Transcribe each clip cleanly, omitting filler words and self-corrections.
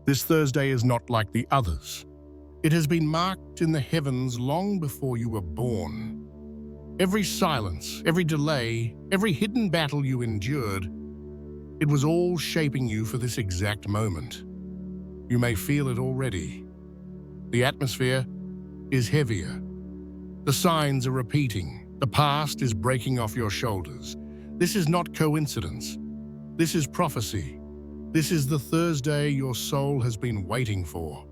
This Thursday is not like the others. It has been marked in the heavens long before you were born. Every silence, every delay, every hidden battle you endured, it was all shaping you for this exact moment. You may feel it already. The atmosphere is heavier. The signs are repeating. The past is breaking off your shoulders. This is not coincidence. This is prophecy. This is the Thursday your soul has been waiting for.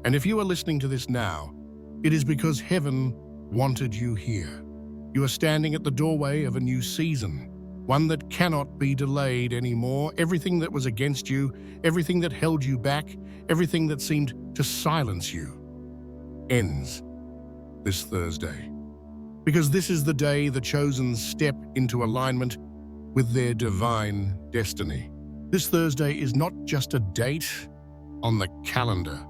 And if you are listening to this now, it is because heaven wanted you here. You are standing at the doorway of a new season, one that cannot be delayed anymore. Everything that was against you, everything that held you back, everything that seemed to silence you, ends this Thursday. Because this is the day the chosen step into alignment with their divine destiny. This Thursday is not just a date on the calendar.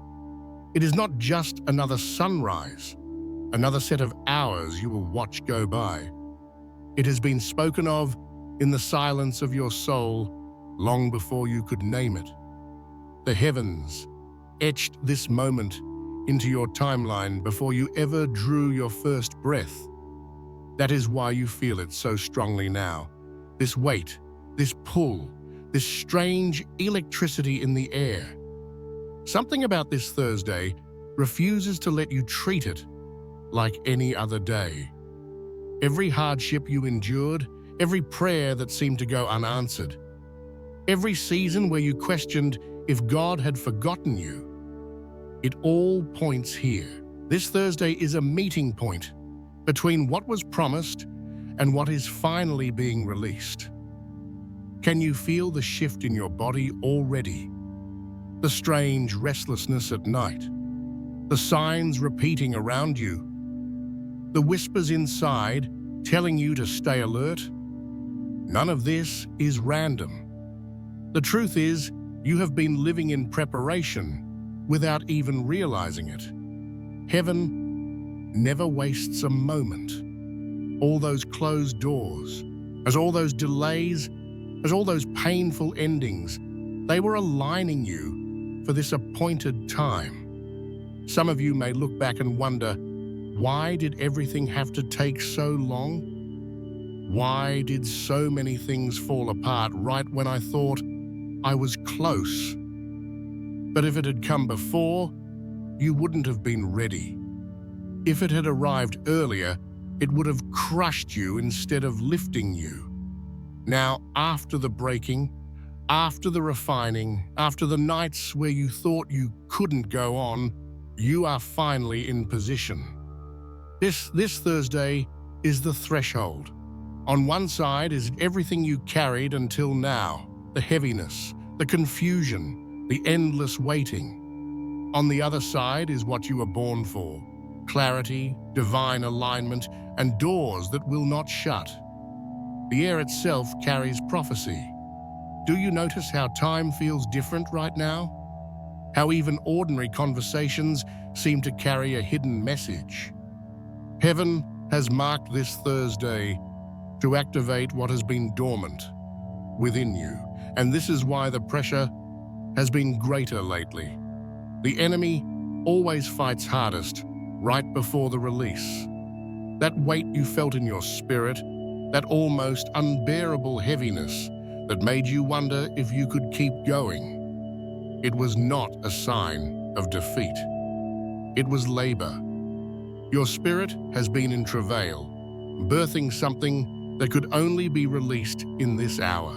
It is not just another sunrise, another set of hours you will watch go by. It has been spoken of in the silence of your soul long before you could name it. The heavens etched this moment into your timeline before you ever drew your first breath. That is why you feel it so strongly now. This weight, this pull, this strange electricity in the air. Something about this Thursday refuses to let you treat it like any other day. Every hardship you endured, every prayer that seemed to go unanswered, every season where you questioned if God had forgotten you, it all points here. This Thursday is a meeting point between what was promised and what is finally being released. Can you feel the shift in your body already? The strange restlessness at night, the signs repeating around you, the whispers inside telling you to stay alert? None of this is random. The truth is, you have been living in preparation without even realizing it. Heaven never wastes a moment. All those closed doors, as all those delays, as all those painful endings, they were aligning you for this appointed time. Some of you may look back and wonder, why did everything have to take so long? Why did so many things fall apart right when I thought I was close? But if it had come before, you wouldn't have been ready. If it had arrived earlier, it would have crushed you instead of lifting you. Now, after the breaking, after the refining, after the nights where you thought you couldn't go on, you are finally in position. This Thursday is the threshold. On one side is everything you carried until now, the heaviness, the confusion, the endless waiting. On the other side is what you were born for, clarity, divine alignment, and doors that will not shut. The air itself carries prophecy. Do you notice how time feels different right now? How even ordinary conversations seem to carry a hidden message? Heaven has marked this Thursday to activate what has been dormant within you, and this is why the pressure has been greater lately. The enemy always fights hardest right before the release. That weight you felt in your spirit, that almost unbearable heaviness that made you wonder if you could keep going. It was not a sign of defeat. It was labor. Your spirit has been in travail, birthing something that could only be released in this hour.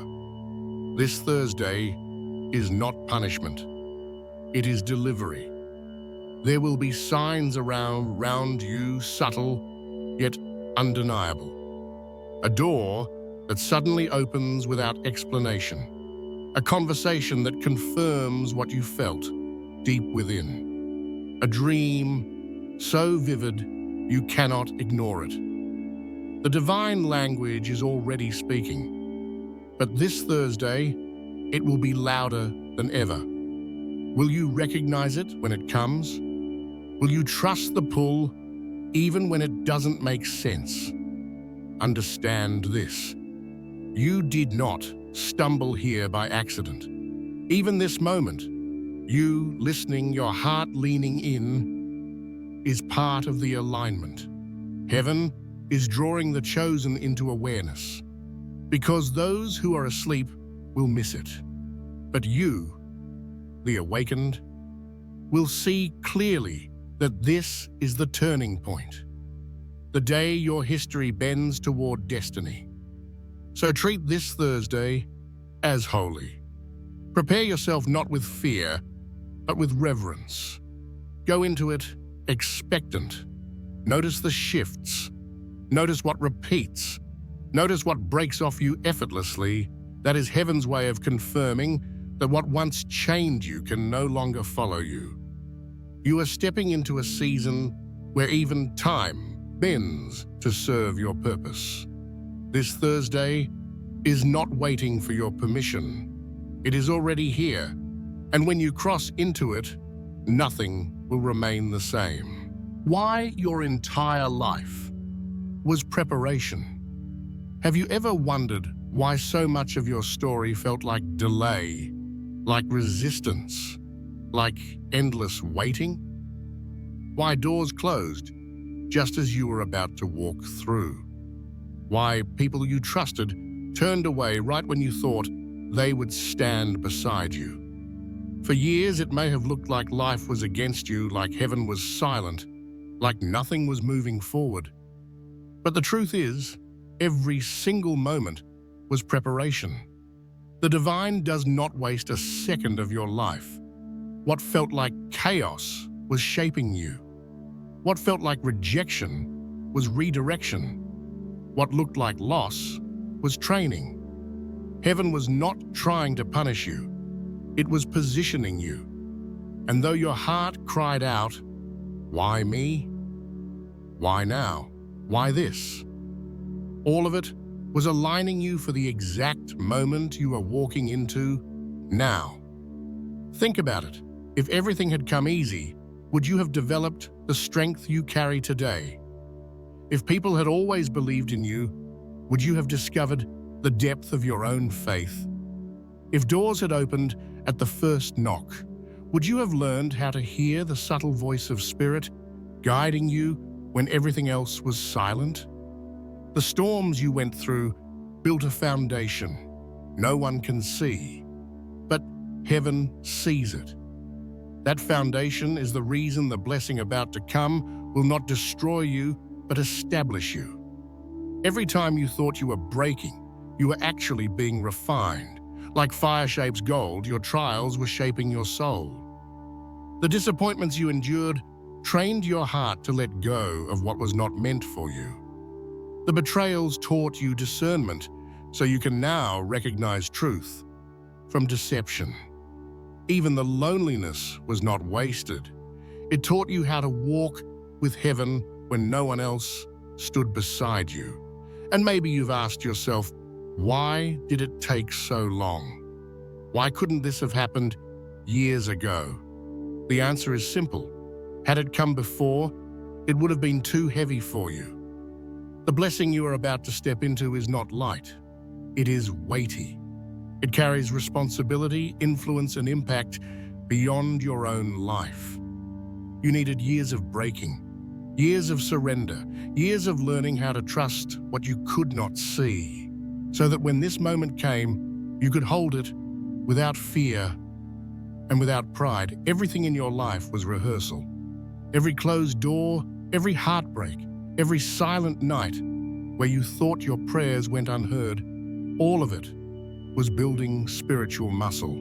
This Thursday is not punishment. It is delivery. There will be signs around you, subtle, yet undeniable. A door that suddenly opens without explanation. A conversation that confirms what you felt deep within. A dream so vivid you cannot ignore it. The divine language is already speaking. But this Thursday, it will be louder than ever. Will you recognize it when it comes? Will you trust the pull even when it doesn't make sense? Understand this. You did not stumble here by accident. Even this moment, You listening, your heart leaning in, is part of the alignment. Heaven is drawing the chosen into awareness, because those who are asleep will miss it. But you, the awakened, will see clearly that this is the turning point, the day your history bends toward destiny. So treat this Thursday as holy. Prepare yourself not with fear, but with reverence. Go into it expectant. Notice the shifts. Notice what repeats. Notice what breaks off you effortlessly. That is heaven's way of confirming that what once chained you can no longer follow you. You are stepping into a season where even time bends to serve your purpose. This Thursday is not waiting for your permission. It is already here, and when you cross into it, nothing will remain the same. Why your entire life was preparation. Have you ever wondered why so much of your story felt like delay, like resistance, like endless waiting? Why doors closed just as you were about to walk through? Why people you trusted turned away right when you thought they would stand beside you? For years, it may have looked like life was against you, like heaven was silent, like nothing was moving forward. But the truth is, every single moment was preparation. The divine does not waste a second of your life. What felt like chaos was shaping you. What felt like rejection was redirection. What looked like loss was training. Heaven was not trying to punish you. It was positioning you. And though your heart cried out, "Why me? Why now? Why this?" all of it was aligning you for the exact moment you are walking into now. Think about it. If everything had come easy, would you have developed the strength you carry today? If people had always believed in you, would you have discovered the depth of your own faith? If doors had opened at the first knock, would you have learned how to hear the subtle voice of Spirit guiding you when everything else was silent? The storms you went through built a foundation no one can see, but heaven sees it. That foundation is the reason the blessing about to come will not destroy you, but establish you. Every time you thought you were breaking, you were actually being refined. Like fire shapes gold, your trials were shaping your soul. The disappointments you endured trained your heart to let go of what was not meant for you. The betrayals taught you discernment, so you can now recognize truth from deception. Even the loneliness was not wasted. It taught you how to walk with heaven when no one else stood beside you. And maybe you've asked yourself, why did it take so long? Why couldn't this have happened years ago? The answer is simple. Had it come before, it would have been too heavy for you. The blessing you are about to step into is not light. It is weighty. It carries responsibility, influence, and impact beyond your own life. You needed years of breaking, years of surrender, years of learning how to trust what you could not see, so that when this moment came, you could hold it without fear and without pride. Everything in your life was rehearsal. Every closed door, every heartbreak, every silent night where you thought your prayers went unheard, all of it was building spiritual muscle.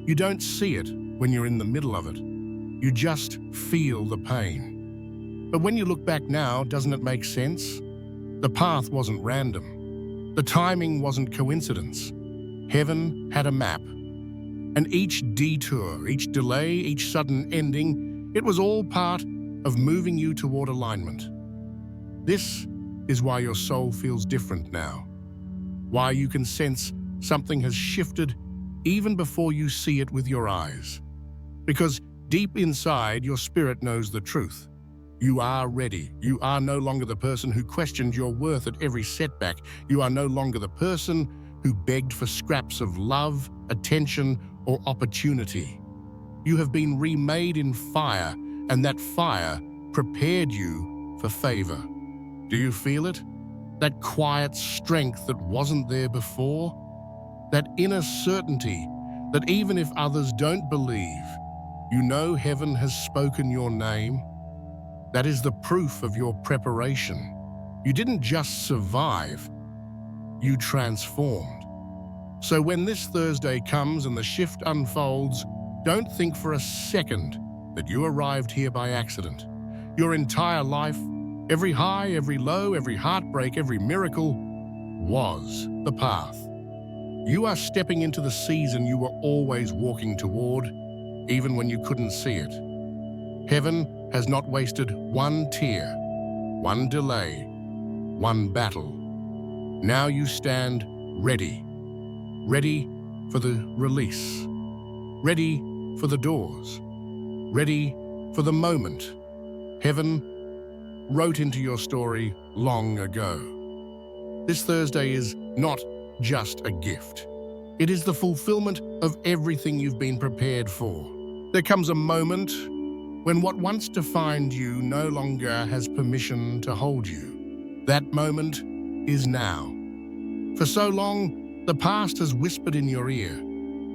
You don't see it when you're in the middle of it. You just feel the pain. But when you look back now, doesn't it make sense? The path wasn't random. The timing wasn't coincidence. Heaven had a map. And each detour, each delay, each sudden ending, it was all part of moving you toward alignment. This is why your soul feels different now. Why you can sense something has shifted even before you see it with your eyes. Because deep inside, your spirit knows the truth. You are ready. You are no longer the person who questioned your worth at every setback. You are no longer the person who begged for scraps of love, attention, or opportunity. You have been remade in fire, and that fire prepared you for favor. Do you feel it? That quiet strength that wasn't there before? That inner certainty that even if others don't believe, you know heaven has spoken your name? That is the proof of your preparation. You didn't just survive, you transformed. So when this Thursday comes and the shift unfolds, don't think for a second that you arrived here by accident. Your entire life, every high, every low, every heartbreak, every miracle, was the path. You are stepping into the season you were always walking toward, even when you couldn't see it. Heaven has not wasted one tear, one delay, one battle. Now you stand ready for the release, ready for the doors, ready for the moment Heaven wrote into your story long ago. This Thursday is not just a gift. It is the fulfillment of everything you've been prepared for. There comes a moment when what once defined you no longer has permission to hold you. That moment is now. For so long, the past has whispered in your ear,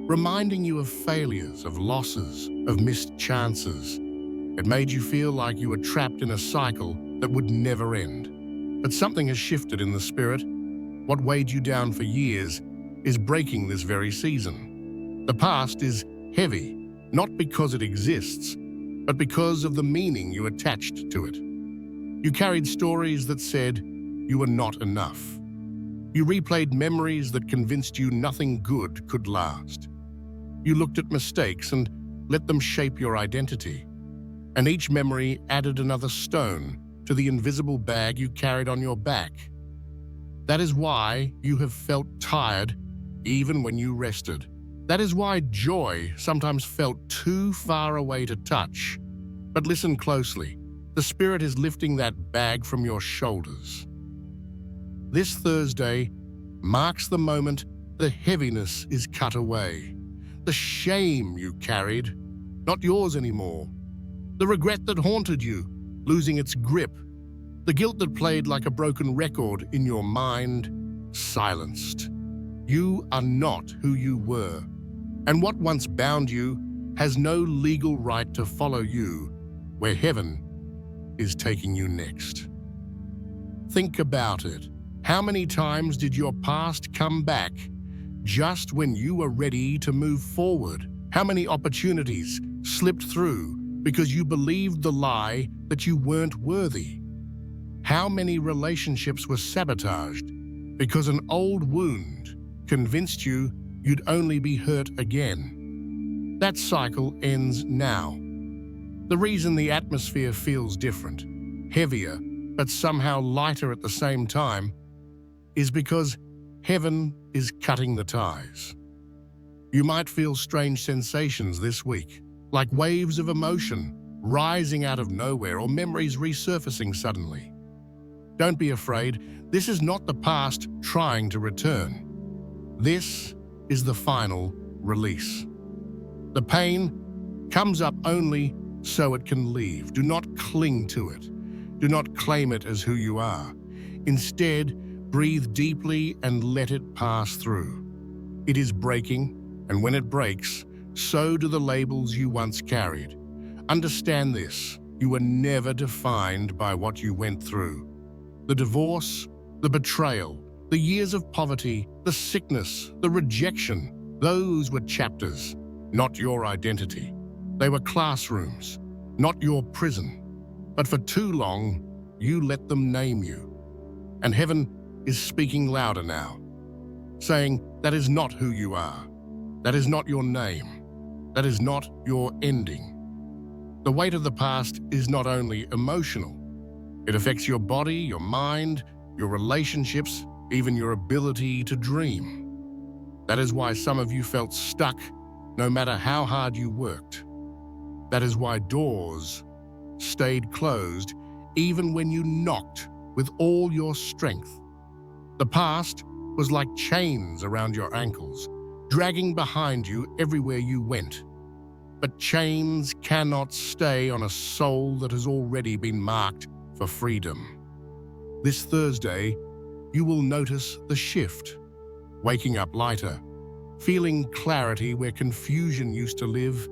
reminding you of failures, of losses, of missed chances. It made you feel like you were trapped in a cycle that would never end. But something has shifted in the spirit. What weighed you down for years is breaking this very season. The past is heavy, not because it exists, but because of the meaning you attached to it. You carried stories that said you were not enough. You replayed memories that convinced you nothing good could last. You looked at mistakes and let them shape your identity. And each memory added another stone to the invisible bag you carried on your back. That is why you have felt tired even when you rested. That is why joy sometimes felt too far away to touch. But listen closely. The Spirit is lifting that bag from your shoulders. This Thursday marks the moment the heaviness is cut away. The shame you carried, not yours anymore. The regret that haunted you, losing its grip. The guilt that played like a broken record in your mind, silenced. You are not who you were. And what once bound you has no legal right to follow you where heaven is taking you next. Think about it. How many times did your past come back just when you were ready to move forward? How many opportunities slipped through because you believed the lie that you weren't worthy? How many relationships were sabotaged because an old wound convinced you you'd only be hurt again? That cycle ends now. The reason the atmosphere feels different, heavier, but somehow lighter at the same time, is because heaven is cutting the ties. You might feel strange sensations this week, like waves of emotion rising out of nowhere or memories resurfacing suddenly. Don't be afraid. This is not the past trying to return. This is the final release. The pain comes up only so it can leave. Do not cling to it. Do not claim it as who you are. Instead, breathe deeply and let it pass through. It is breaking, and when it breaks, so do the labels you once carried. Understand this: you were never defined by what you went through. The divorce, the betrayal, the years of poverty, the sickness, the rejection, those were chapters, not your identity. They were classrooms, not your prison. But for too long, you let them name you. And heaven is speaking louder now, saying that is not who you are. That is not your name. That is not your ending. The weight of the past is not only emotional. It affects your body, your mind, your relationships, even your ability to dream. That is why some of you felt stuck no matter how hard you worked. That is why doors stayed closed even when you knocked with all your strength. The past was like chains around your ankles, dragging behind you everywhere you went. But chains cannot stay on a soul that has already been marked for freedom. This Thursday, you will notice the shift, waking up lighter, feeling clarity where confusion used to live,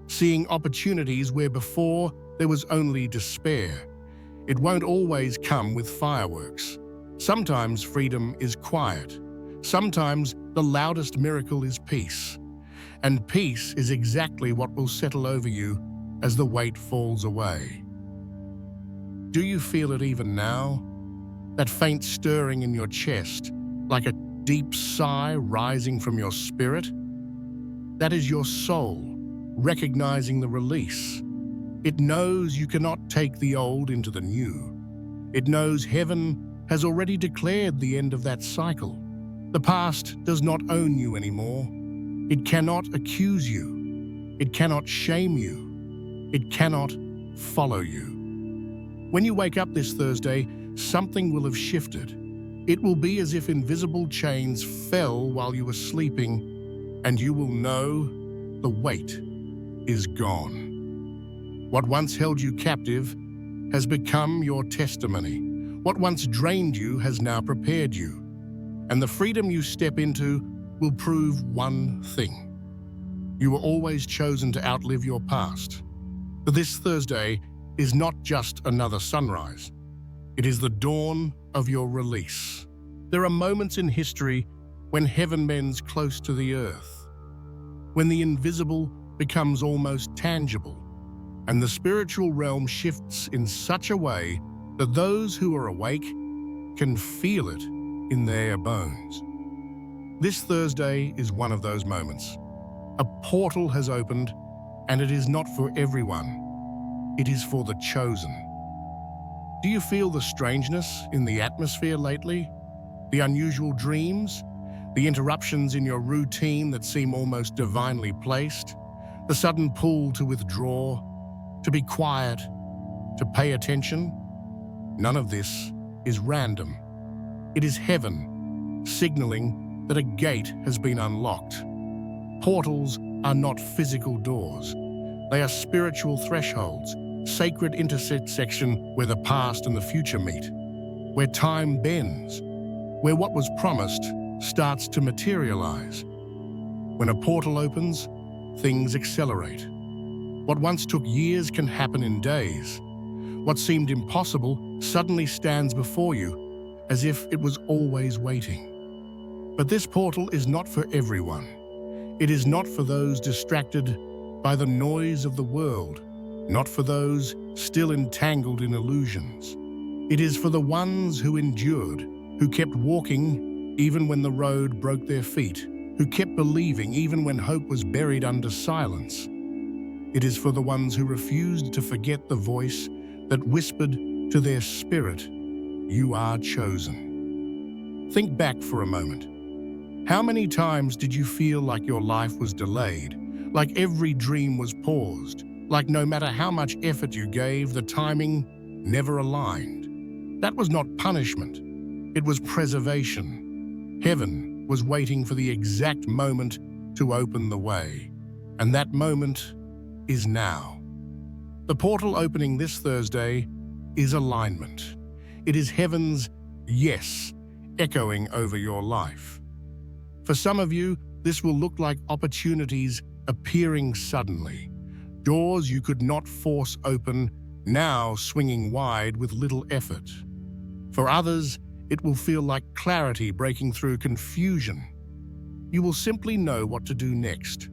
seeing opportunities where before there was only despair. It won't always come with fireworks. Sometimes freedom is quiet. Sometimes the loudest miracle is peace. And peace is exactly what will settle over you as the weight falls away. Do you feel it even now? That faint stirring in your chest, like a deep sigh rising from your spirit? That is your soul, recognizing the release. It knows you cannot take the old into the new. It knows heaven has already declared the end of that cycle. The past does not own you anymore. It cannot accuse you. It cannot shame you. It cannot follow you. When you wake up this Thursday, something will have shifted. It will be as if invisible chains fell while you were sleeping, and you will know the weight is gone. What once held you captive has become your testimony. What once drained you has now prepared you. And the freedom you step into will prove one thing. You were always chosen to outlive your past. But this Thursday is not just another sunrise. It is the dawn of your release. There are moments in history when heaven bends close to the earth, when the invisible becomes almost tangible, and the spiritual realm shifts in such a way that those who are awake can feel it in their bones. This Thursday is one of those moments. A portal has opened, and it is not for everyone. It is for the chosen. Do you feel the strangeness in the atmosphere lately? The unusual dreams? The interruptions in your routine that seem almost divinely placed? The sudden pull to withdraw, to be quiet, to pay attention? None of this is random. It is heaven signaling that a gate has been unlocked. Portals are not physical doors. They are spiritual thresholds, sacred intersection where the past and the future meet, where time bends, where what was promised starts to materialize. When a portal opens, things accelerate. What once took years can happen in days. What seemed impossible suddenly stands before you, as if it was always waiting. But this portal is not for everyone. It is not for those distracted by the noise of the world, not for those still entangled in illusions. It is for the ones who endured, who kept walking even when the road broke their feet, who kept believing even when hope was buried under silence. It is for the ones who refused to forget the voice that whispered to their spirit, "You are chosen." Think back for a moment. How many times did you feel like your life was delayed, like every dream was paused, like no matter how much effort you gave, the timing never aligned? That was not punishment. It was preservation. Heaven was waiting for the exact moment to open the way. And that moment is now. The portal opening this Thursday is alignment. It is heaven's yes echoing over your life. For some of you, this will look like opportunities appearing suddenly. Doors you could not force open, now swinging wide with little effort. For others, it will feel like clarity breaking through confusion. You will simply know what to do next,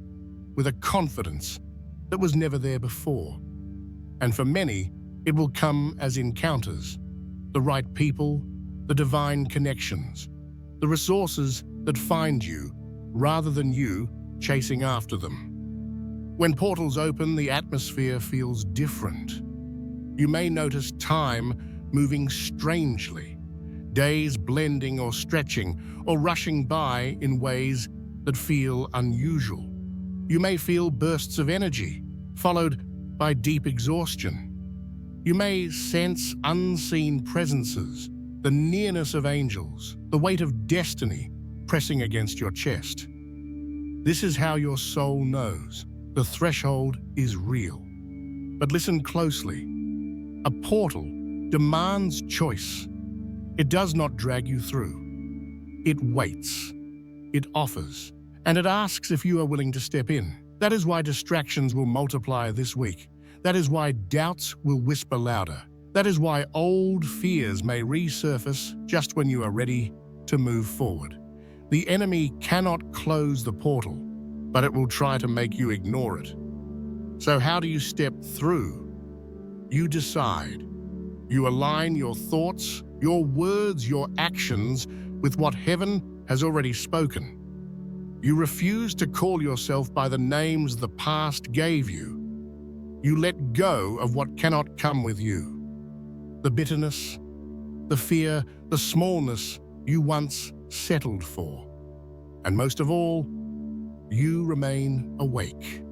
with a confidence that was never there before. And for many, it will come as encounters, the right people, the divine connections, the resources that find you rather than you chasing after them. When portals open, the atmosphere feels different. You may notice time moving strangely, days blending or stretching or rushing by in ways that feel unusual. You may feel bursts of energy, followed by deep exhaustion. You may sense unseen presences, the nearness of angels, the weight of destiny pressing against your chest. This is how your soul knows. The The threshold is real. But listen closely. A portal demands choice. It does not drag you through. It waits. It offers. And it asks if you are willing to step in. That is why distractions will multiply this week. That is why doubts will whisper louder. That is why old fears may resurface just when you are ready to move forward. The enemy cannot close the portal, but it will try to make you ignore it. So how do you step through? You decide. You align your thoughts, your words, your actions with what heaven has already spoken. You refuse to call yourself by the names the past gave you. You let go of what cannot come with you. The bitterness, the fear, the smallness you once settled for. And most of all, you remain awake.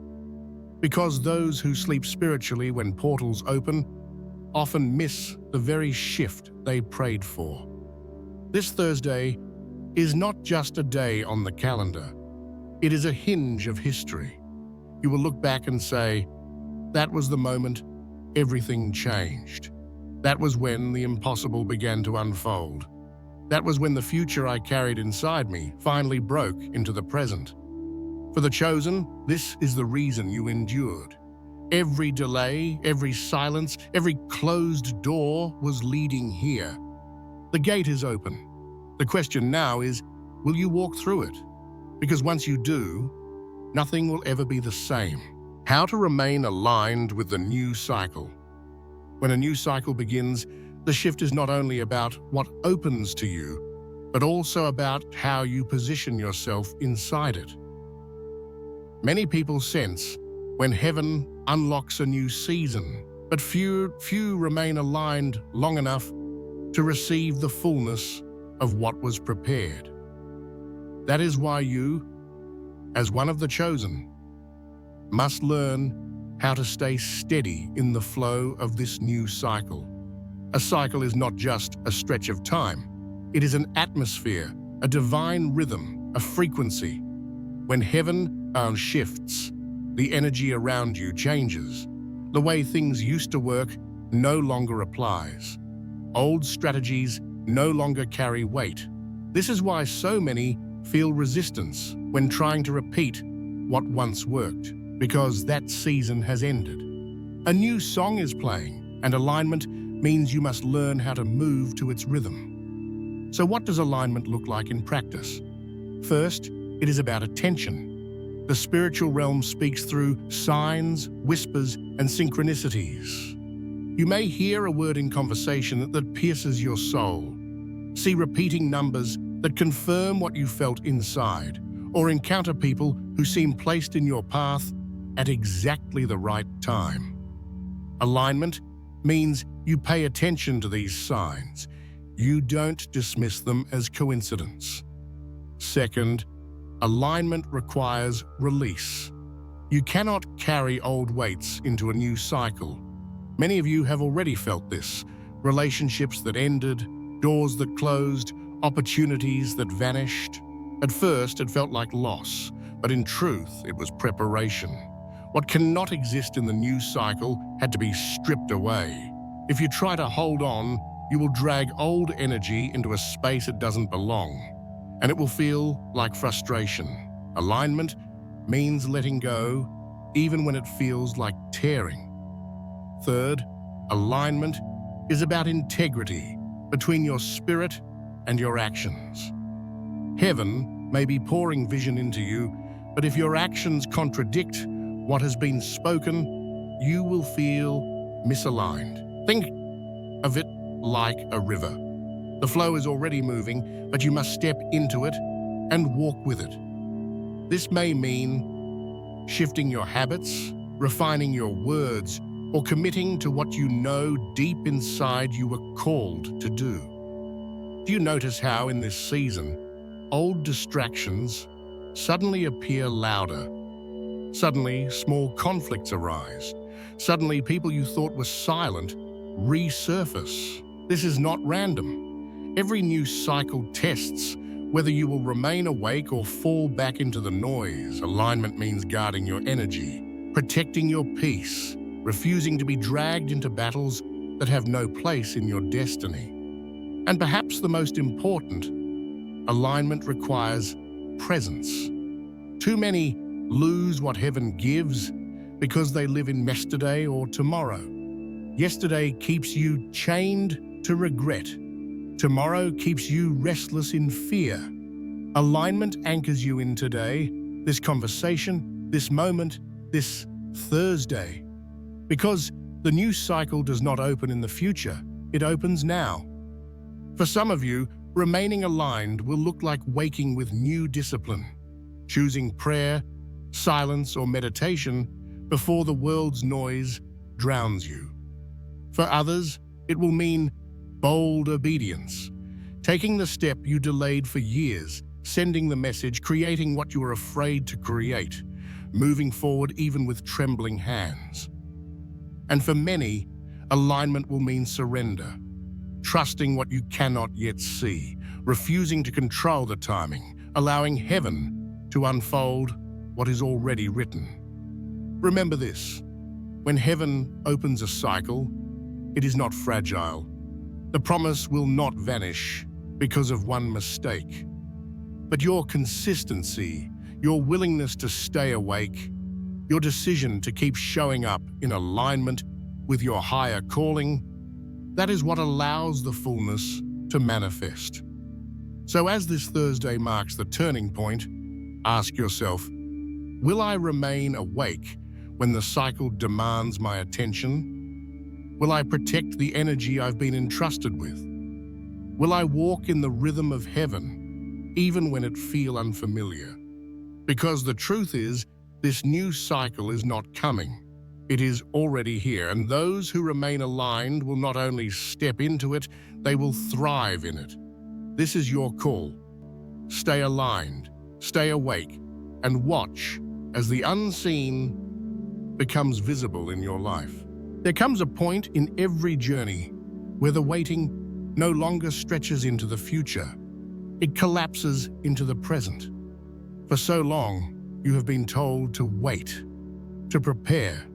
Because those who sleep spiritually when portals open often miss the very shift they prayed for. This Thursday is not just a day on the calendar. It is a hinge of history. You will look back and say, that was the moment everything changed. That was when the impossible began to unfold. That was when the future I carried inside me finally broke into the present. For the chosen, this is the reason you endured. Every delay, every silence, every closed door was leading here. The gate is open. The question now is, will you walk through it? Because once you do, nothing will ever be the same. How to remain aligned with the new cycle. When a new cycle begins, the shift is not only about what opens to you, but also about how you position yourself inside it. Many people sense when heaven unlocks a new season, but few remain aligned long enough to receive the fullness of what was prepared. That is why you, as one of the chosen, must learn how to stay steady in the flow of this new cycle. A cycle is not just a stretch of time. It is an atmosphere, a divine rhythm, a frequency. When heaven shifts, the energy around you changes. The way things used to work no longer applies. Old strategies no longer carry weight. This is why so many feel resistance when trying to repeat what once worked, because that season has ended. A new song is playing, and alignment means you must learn how to move to its rhythm. So what does alignment look like in practice? First, it is about attention. The spiritual realm speaks through signs, whispers, and synchronicities. You may hear a word in conversation that pierces your soul, see repeating numbers that confirm what you felt inside, or encounter people who seem placed in your path at exactly the right time. Alignment means you pay attention to these signs. You don't dismiss them as coincidence. Second, alignment requires release. You cannot carry old weights into a new cycle. Many of you have already felt this. Relationships that ended, doors that closed, opportunities that vanished. At first, it felt like loss, but in truth, it was preparation. What cannot exist in the new cycle had to be stripped away. If you try to hold on, you will drag old energy into a space it doesn't belong, and it will feel like frustration. Alignment means letting go, even when it feels like tearing. Third, alignment is about integrity between your spirit and your actions. Heaven may be pouring vision into you, but if your actions contradict what has been spoken, you will feel misaligned. Think of it like a river. The flow is already moving, but you must step into it and walk with it. This may mean shifting your habits, refining your words, or committing to what you know deep inside you were called to do. Do you notice how in this season, old distractions suddenly appear louder? Suddenly, small conflicts arise. Suddenly, people you thought were silent resurface. This is not random. Every new cycle tests whether you will remain awake or fall back into the noise. Alignment means guarding your energy, protecting your peace, refusing to be dragged into battles that have no place in your destiny. And perhaps the most important, alignment requires presence. Too many lose what heaven gives because they live in yesterday or tomorrow. Yesterday keeps you chained to regret. Tomorrow keeps you restless in fear. Alignment anchors you in today, this conversation, this moment, this Thursday. Because the new cycle does not open in the future, it opens now. For some of you, remaining aligned will look like waking with new discipline, choosing prayer, silence, or meditation before the world's noise drowns you. For others, it will mean bold obedience, taking the step you delayed for years, sending the message, creating what you were afraid to create, moving forward even with trembling hands. And for many, alignment will mean surrender, trusting what you cannot yet see, refusing to control the timing, allowing heaven to unfold what is already written. Remember this: when heaven opens a cycle, it is not fragile. The promise will not vanish because of one mistake. But your consistency, your willingness to stay awake, your decision to keep showing up in alignment with your higher calling, that is what allows the fullness to manifest. So as this Thursday marks the turning point, ask yourself, will I remain awake when the cycle demands my attention? Will I protect the energy I've been entrusted with? Will I walk in the rhythm of heaven, even when it feels unfamiliar? Because the truth is, this new cycle is not coming. It is already here, and those who remain aligned will not only step into it, they will thrive in it. This is your call. Stay aligned, stay awake, and watch as the unseen becomes visible in your life. There comes a point in every journey where the waiting no longer stretches into the future. It collapses into the present. For so long, you have been told to wait, to prepare,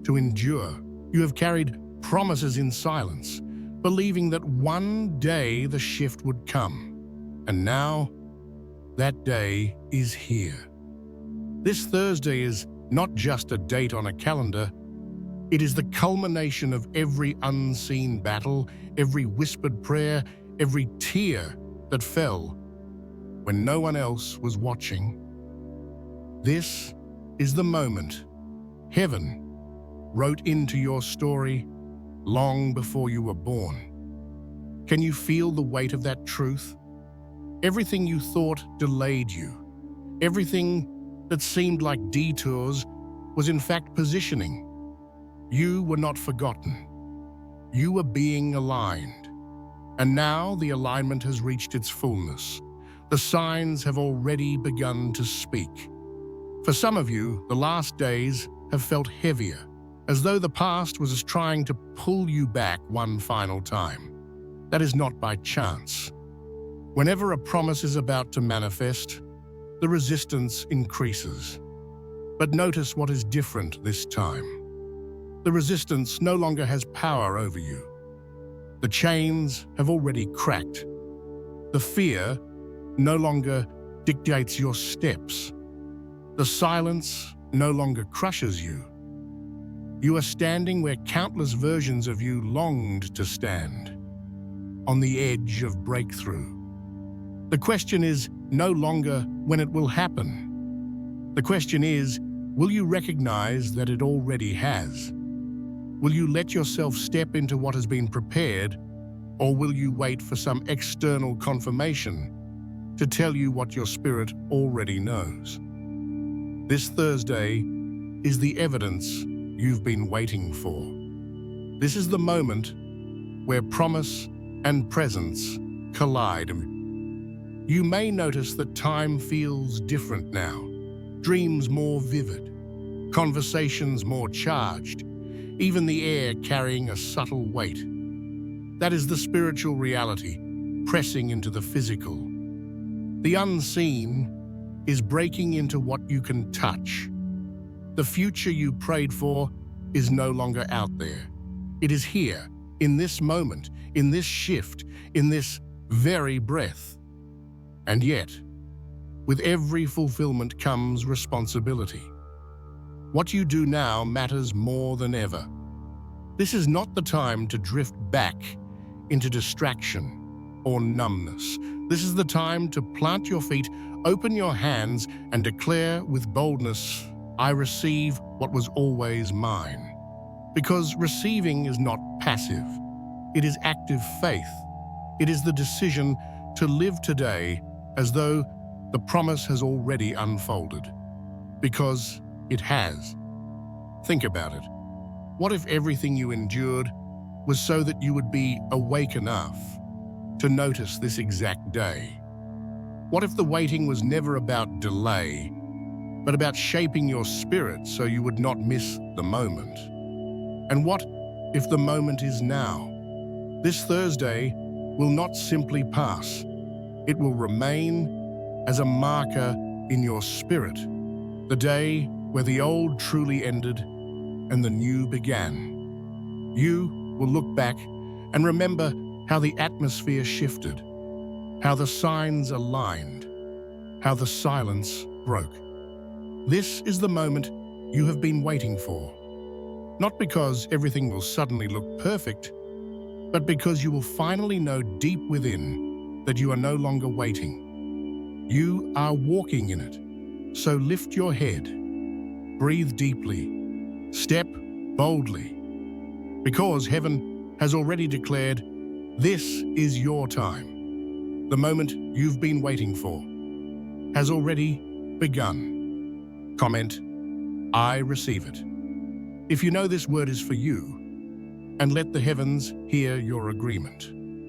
to endure. You have carried promises in silence, believing that one day the shift would come. And now, that day is here. This Thursday is not just a date on a calendar. It is the culmination of every unseen battle, every whispered prayer, every tear that fell when no one else was watching. This is the moment heaven wrote into your story long before you were born. Can you feel the weight of that truth? Everything you thought delayed you, everything that seemed like detours was in fact positioning. You were not forgotten. You were being aligned. And now the alignment has reached its fullness. The signs have already begun to speak. For some of you, the last days have felt heavier, as though the past was trying to pull you back one final time. That is not by chance. Whenever a promise is about to manifest, the resistance increases. But notice what is different this time. The resistance no longer has power over you. The chains have already cracked. The fear no longer dictates your steps. The silence no longer crushes you. You are standing where countless versions of you longed to stand, on the edge of breakthrough. The question is no longer when it will happen. The question is, will you recognize that it already has? Will you let yourself step into what has been prepared, or will you wait for some external confirmation to tell you what your spirit already knows? This Thursday is the evidence you've been waiting for. This is the moment where promise and presence collide. You may notice that time feels different now, dreams more vivid, conversations more charged, even the air carrying a subtle weight. That is the spiritual reality pressing into the physical. The unseen is breaking into what you can touch. The future you prayed for is no longer out there. It is here, in this moment, in this shift, in this very breath. And yet, with every fulfillment comes responsibility. What you do now matters more than ever. This is not the time to drift back into distraction or numbness. This is the time to plant your feet, open your hands, and declare with boldness, I receive what was always mine. Because receiving is not passive. It is active faith. It is the decision to live today as though the promise has already unfolded. Because it has. Think about it. What if everything you endured was so that you would be awake enough to notice this exact day? What if the waiting was never about delay, but about shaping your spirit so you would not miss the moment? And what if the moment is now? This Thursday will not simply pass. It will remain as a marker in your spirit, the day where the old truly ended and the new began. You will look back and remember how the atmosphere shifted, how the signs aligned, how the silence broke. This is the moment you have been waiting for. Not because everything will suddenly look perfect, but because you will finally know deep within that you are no longer waiting. You are walking in it. So lift your head, breathe deeply, step boldly, because heaven has already declared, this is your time. The moment you've been waiting for has already begun. Comment, I receive it. If you know this word is for you, and let the heavens hear your agreement.